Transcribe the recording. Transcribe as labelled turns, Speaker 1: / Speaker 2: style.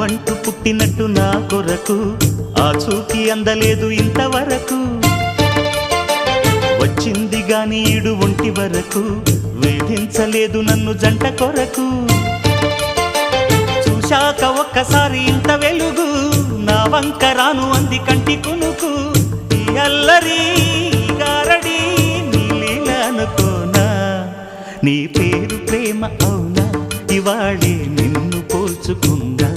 Speaker 1: నువ్వంటూ పుట్టినట్టు నా కొరకు ఆ చూకి అందలేదు ఇంతవరకు వచ్చింది గాని ఈడు ఒంటి వరకు వేధించలేదు నన్ను జంట కొరకు చూశాక ఒక్కసారి ఇంత వెలుగు నా వంక రాను అంది కంటి కునుకు ఈ అల్లరి గారడి నీ లీల అనుకోనా నీ పేరు ప్రేమ అవునా ఇవాళే నిన్ను పోల్చుకుందా